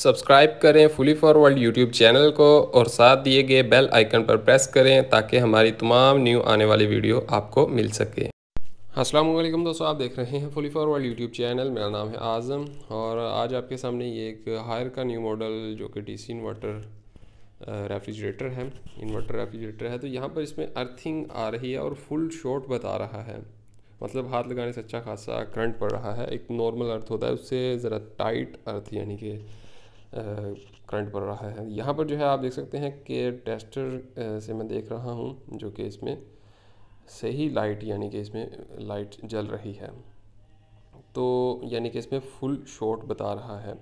Subscribe करें fully forward YouTube channel को और साथ दिए गए बेल आइकन पर प्रेस करें ताकि हमारी तमाम न्यू आने वाली वीडियो आपको मिल सके। अस्सलाम वालेकुम दोस्तों, आप देख रहे हैं फुली फॉरवर्ड यूट्यूब चैनल। मेरा नाम है आज़म और आज आपके सामने ये एक हायर का न्यू मॉडल जो कि डीसी इन्वर्टर रेफ्रिजरेटर है, इन्वर्टर रेफ्रिजरेटर है। तो यहाँ पर इसमें अर्थिंग आ रही है और फुल शॉर्ट बता रहा है, मतलब हाथ लगाने से अच्छा खासा करंट पड़ रहा है। एक नॉर्मल अर्थ होता है उससे ज़रा टाइट अर्थ यानी कि करंट पड़ रहा है। यहाँ पर जो है आप देख सकते हैं कि टेस्टर से मैं देख रहा हूँ जो कि इसमें सही लाइट यानी कि इसमें लाइट जल रही है, तो यानी कि इसमें फुल शॉर्ट बता रहा है।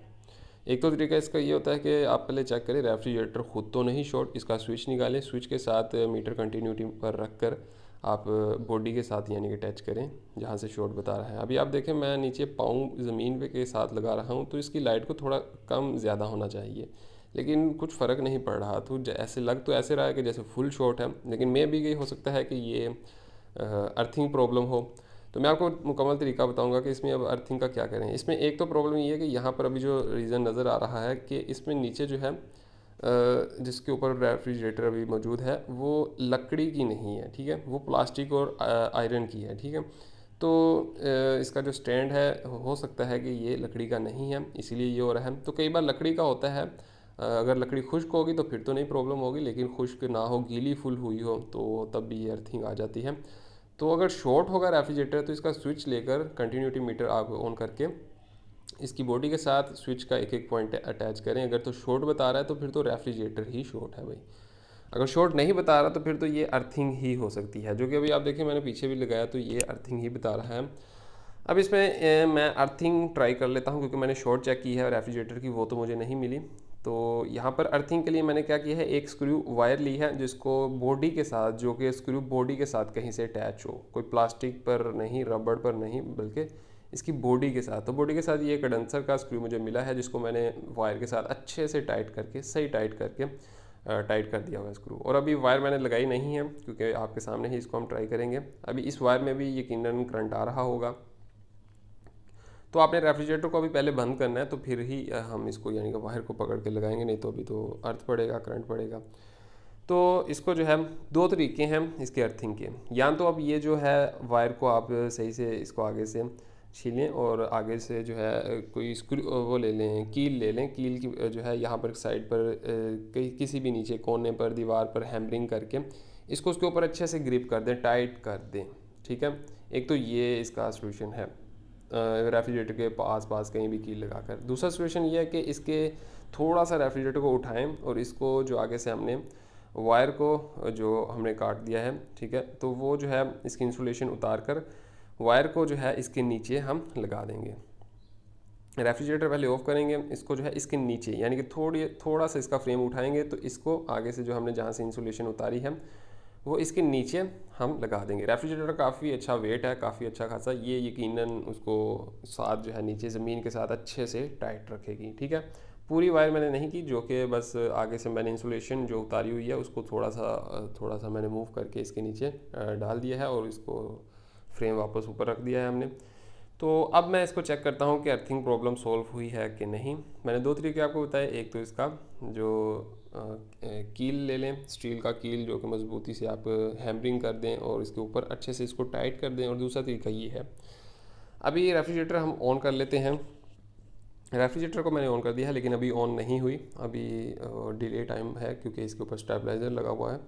एक तो तरीका इसका ये होता है कि आप पहले चेक करें रेफ्रिजरेटर खुद तो नहीं शॉर्ट, इसका स्विच निकालें, स्विच के साथ मीटर कंटिन्यूटी पर रख कर आप बॉडी के साथ यानी कि टच करें जहाँ से शॉर्ट बता रहा है। अभी आप देखें मैं नीचे पाँव ज़मीन पे के साथ लगा रहा हूँ तो इसकी लाइट को थोड़ा कम ज़्यादा होना चाहिए, लेकिन कुछ फ़र्क नहीं पड़ रहा। तो ऐसे लग तो ऐसे रहा है कि जैसे फुल शॉर्ट है, लेकिन मे भी ये हो सकता है कि ये अर्थिंग प्रॉब्लम हो। तो मैं आपको मुकम्मल तरीका बताऊंगा कि इसमें अब अर्थिंग का क्या करें। इसमें एक तो प्रॉब्लम ये है कि यहाँ पर अभी जो रीज़न नज़र आ रहा है कि इसमें नीचे जो है जिसके ऊपर रेफ्रिजरेटर अभी मौजूद है वो लकड़ी की नहीं है, ठीक है, वो प्लास्टिक और आयरन की है, ठीक है। तो इसका जो स्टैंड है हो सकता है कि ये लकड़ी का नहीं है, इसीलिए ये हो रहा है। तो कई बार लकड़ी का होता है, अगर लकड़ी खुश्क होगी तो फिर तो नहीं प्रॉब्लम होगी, लेकिन खुश्क ना हो, गीली फुल हुई हो तो तब भी ये अर्थिंग आ जाती है। तो अगर शॉर्ट होगा रेफ्रिजरेटर तो इसका स्विच लेकर कंटिन्यूटी मीटर आप ऑन करके इसकी बॉडी के साथ स्विच का एक एक पॉइंट अटैच करें। अगर तो शॉर्ट बता रहा है तो फिर तो रेफ्रिजरेटर ही शॉर्ट है भाई। अगर शॉर्ट नहीं बता रहा तो फिर तो ये अर्थिंग ही हो सकती है, जो कि अभी आप देखें मैंने पीछे भी लगाया तो ये अर्थिंग ही बता रहा है। अब इसमें मैं अर्थिंग ट्राई कर लेता हूँ क्योंकि मैंने शॉर्ट चेक की है रेफ्रिजरेटर की, वो तो मुझे नहीं मिली। तो यहाँ पर अर्थिंग के लिए मैंने क्या किया है, एक स्क्रू वायर ली है जिसको बॉडी के साथ, जो कि स्क्रू बॉडी के साथ कहीं से अटैच हो, कोई प्लास्टिक पर नहीं, रबड़ पर नहीं, बल्कि इसकी बॉडी के साथ। तो बॉडी के साथ ये कंडेंसर का स्क्रू मुझे मिला है जिसको मैंने वायर के साथ अच्छे से टाइट करके, सही टाइट करके टाइट कर दिया हुआ स्क्रू। और अभी वायर मैंने लगाई नहीं है क्योंकि आपके सामने ही इसको हम ट्राई करेंगे। अभी इस वायर में भी यकीनन करंट आ रहा होगा, तो आपने रेफ्रिजरेटर को अभी पहले बंद करना है तो फिर ही हम इसको यानी कि वायर को पकड़ के लगाएंगे, नहीं तो अभी तो अर्थ पड़ेगा, करंट पड़ेगा। तो इसको जो है दो तरीके हैं इसके अर्थिंग के, या तो अब ये जो है वायर को आप सही से इसको आगे से छीलें और आगे से जो है कोई स्क्रू वो ले लें, कील ले लें, कील की जो है यहाँ पर साइड पर किसी भी नीचे कोने पर दीवार पर हैमरिंग करके इसको उसके ऊपर अच्छे से ग्रिप कर दें, टाइट कर दें, ठीक है। एक तो ये इसका सोल्यूशन है रेफ्रिजरेटर के आस पास कहीं भी कील लगाकर। दूसरा सोल्यूशन ये है कि इसके थोड़ा सा रेफ्रिजरेटर को उठाएं और इसको जो आगे से हमने वायर को जो हमने काट दिया है, ठीक है, तो वो जो है इसकी इंसुलेशन उतार कर वायर को जो है इसके नीचे हम लगा देंगे। रेफ्रिजरेटर पहले ऑफ करेंगे, इसको जो है इसके नीचे यानी कि थोड़ा सा इसका फ्रेम उठाएंगे तो इसको आगे से जो हमने जहाँ से इंसुलेशन उतारी है वो इसके नीचे हम लगा देंगे। रेफ्रिजरेटर काफ़ी अच्छा वेट है, काफ़ी अच्छा खासा, ये यकीनन उसको साथ जो है नीचे ज़मीन के साथ अच्छे से टाइट रखेगी, ठीक है। पूरी वायर मैंने नहीं की, जो कि बस आगे से मैंने इंसुलेशन जो उतारी हुई है उसको थोड़ा सा मैंने मूव करके इसके नीचे डाल दिया है और इसको फ्रेम वापस ऊपर रख दिया है हमने। तो अब मैं इसको चेक करता हूँ कि अर्थिंग प्रॉब्लम सॉल्व हुई है कि नहीं। मैंने दो तरीके आपको बताए, एक तो इसका जो कील ले लें, स्टील का कील जो कि मजबूती से आप हैमरिंग कर दें और इसके ऊपर अच्छे से इसको टाइट कर दें, और दूसरा तरीका ये है। अभी रेफ्रिजरेटर हम ऑन कर लेते हैं। रेफ्रिजरेटर को मैंने ऑन कर दिया है लेकिन अभी ऑन नहीं हुई, अभी डिले टाइम है क्योंकि इसके ऊपर स्टेबलाइज़र लगा हुआ है।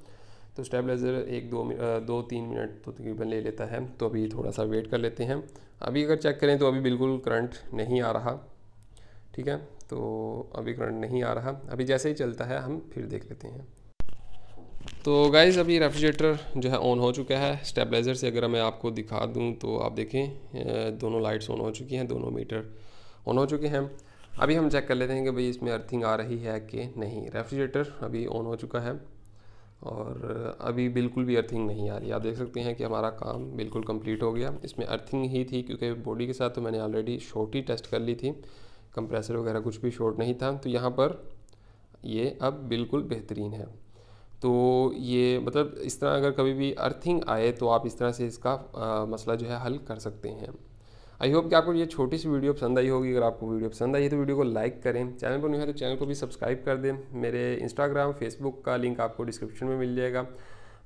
तो स्टेबलाइज़र एक दो तीन मिनट तो तकरीबन ले लेता है, तो अभी थोड़ा सा वेट कर लेते हैं। अभी अगर चेक करें तो अभी बिल्कुल करंट नहीं आ रहा, ठीक है, तो अभी करंट नहीं आ रहा। अभी जैसे ही चलता है हम फिर देख लेते हैं। तो गाइज़ अभी रेफ्रिजरेटर जो है ऑन हो चुका है। स्टेबलाइज़र से अगर मैं आपको दिखा दूं तो आप देखें दोनों लाइट्स ऑन हो चुकी हैं, दोनों मीटर ऑन हो चुके हैं। अभी हम चेक कर लेते हैं कि भाई इसमें अर्थिंग आ रही है कि नहीं। रेफ्रिजरेटर अभी ऑन हो चुका है और अभी बिल्कुल भी अर्थिंग नहीं आ रही। आप देख सकते हैं कि हमारा काम बिल्कुल कंप्लीट हो गया। इसमें अर्थिंग ही थी क्योंकि बॉडी के साथ तो मैंने ऑलरेडी शॉर्ट ही टेस्ट कर ली थी, कंप्रेसर वगैरह कुछ भी शॉर्ट नहीं था। तो यहाँ पर ये अब बिल्कुल बेहतरीन है। तो ये मतलब इस तरह अगर कभी भी अर्थिंग आए तो आप इस तरह से इसका मसला जो है हल कर सकते हैं। आई होप कि आपको ये छोटी सी वीडियो पसंद आई होगी। अगर आपको वीडियो पसंद आई है तो वीडियो को लाइक करें, चैनल पर न्यू है तो चैनल को भी सब्सक्राइब कर दें। मेरे इंस्टाग्राम फेसबुक का लिंक आपको डिस्क्रिप्शन में मिल जाएगा,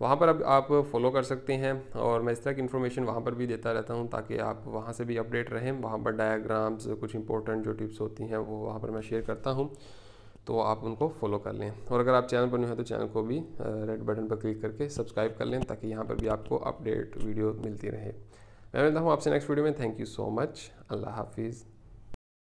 वहाँ पर अब आप फॉलो कर सकते हैं। और मैं इस तरह की इन्फॉर्मेशन वहाँ पर भी देता रहता हूँ ताकि आप वहाँ से भी अपडेट रहें। वहाँ पर डायग्राम्स, कुछ इंपॉर्टेंट जो टिप्स होती हैं वो वहाँ पर मैं शेयर करता हूँ, तो आप उनको फॉलो कर लें। और अगर आप चैनल पर नहीं हैं तो चैनल को भी रेड बटन पर क्लिक करके सब्सक्राइब कर लें ताकि यहाँ पर भी आपको अपडेट वीडियो मिलती रहे। मैं मिलता हूँ आपसे नेक्स्ट वीडियो में। Thank you so much. अल्लाह हाफिज़।